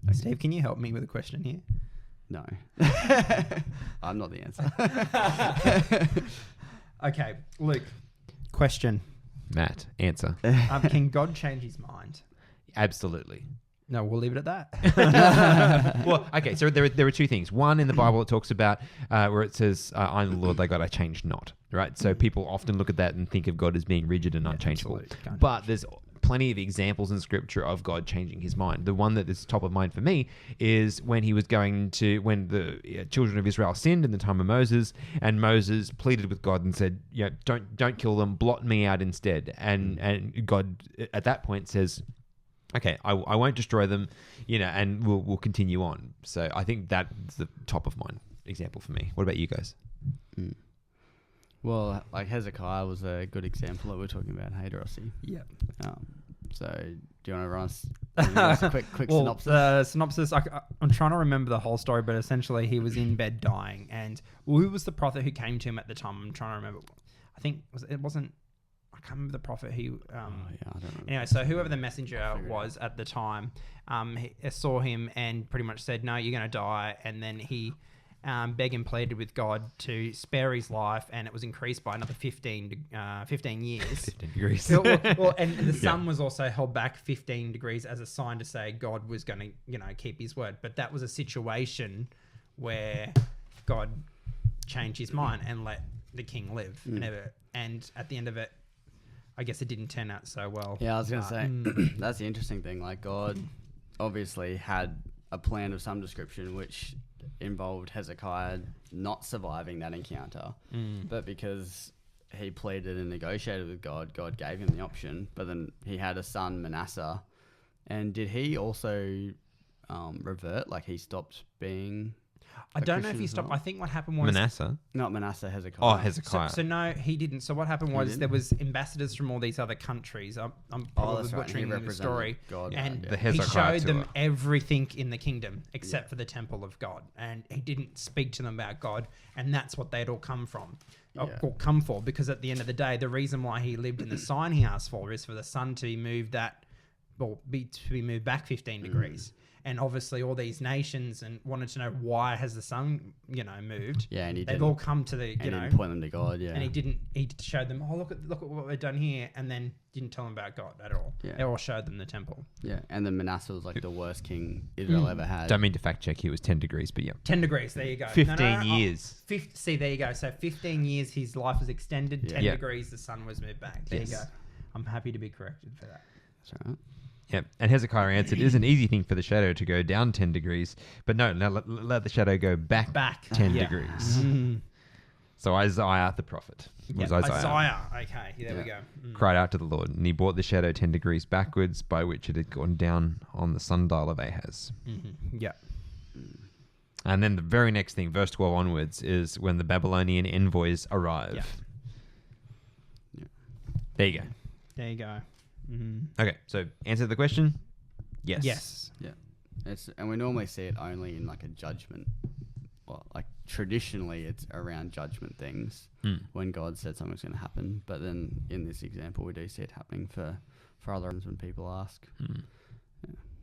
Okay. Steve, can you help me with a question here? No. I'm not the answer. Okay, Luke. Question. Matt, answer. Can God change his mind? Absolutely. No, we'll leave it at that. Well, okay, so there are two things. One, in the Bible, it talks about where it says, I'm the Lord thy God, I change not. Right? So people often look at that and think of God as being rigid and unchangeable. But there's plenty of examples in Scripture of God changing his mind. The one that is top of mind for me is when he was when the children of Israel sinned in the time of Moses, and Moses pleaded with God and said, don't kill them, blot me out instead. And God at that point says, okay, I won't destroy them, and we'll continue on. So I think that's the top of mind example for me. What about you guys? Well, like Hezekiah was a good example that we're talking about. Hey, Rossi. Yeah. So do you want to run us a quick synopsis? The synopsis, I'm trying to remember the whole story, but essentially he was in bed dying. And who was the prophet who came to him at the time? I'm trying to remember. I think I can't remember the prophet who... I don't know. Anyway, so whoever the messenger was at the time, he saw him and pretty much said, no, you're going to die. And then he begged and pleaded with God to spare his life, and it was increased by another 15 years. 15 degrees. And the sun was also held back 15 degrees as a sign to say God was going to, keep his word. But that was a situation where God changed his mind and let the king live. And at the end of it, I guess it didn't turn out so well. Yeah, I was going to say, that's the interesting thing. Like, God obviously had a plan of some description which involved Hezekiah not surviving that encounter. But because he pleaded and negotiated with God, God gave him the option. But then he had a son, Manasseh. And did he also revert? Like, he stopped being... I don't know if he stopped. I think what happened was... Manasseh? Not Manasseh, Hezekiah. Oh, Hezekiah. So no, he didn't. So what happened was there was ambassadors from all these other countries. I'm probably butchering the story. God, and The he Hezekiah showed them tour. everything in the kingdom except for the temple of God. And he didn't speak to them about God. And that's what they'd all come from. Or come for. Because at the end of the day, the reason why he lived in the sign he asked for is for the sun to be moved moved back 15 degrees. And obviously all these nations and wanted to know why has the sun, moved. Yeah, and they've all come to the, he didn't point them to God, yeah. And he showed them, look at what we've done here, and then didn't tell them about God at all. Yeah. They all showed them the temple. Yeah, and then Manasseh was like the worst king Israel ever had. Don't mean to fact check, he was 10 degrees, but yeah. 10 degrees, there you go. 15 years. See, there you go. So 15 years, his life was extended. 10 Yeah. degrees, the sun was moved back. There you go. I'm happy to be corrected for that. That's right. Yeah, and Hezekiah answered, it is an easy thing for the shadow to go down 10 degrees, but no, let the shadow go back 10 degrees. So Isaiah the prophet, Isaiah. Okay, there we go. cried out to the Lord, and he brought the shadow 10 degrees backwards, by which it had gone down on the sundial of Ahaz. Yeah. And then the very next thing, verse 12 onwards, is when the Babylonian envoys arrive. Yeah. There you go. There you go. Okay, so answer the question. Yes. Yes. Yeah. And we normally see it only in like a judgment. Well, like traditionally it's around judgment things when God said something's going to happen. But then in this example, we do see it happening for other reasons when people ask.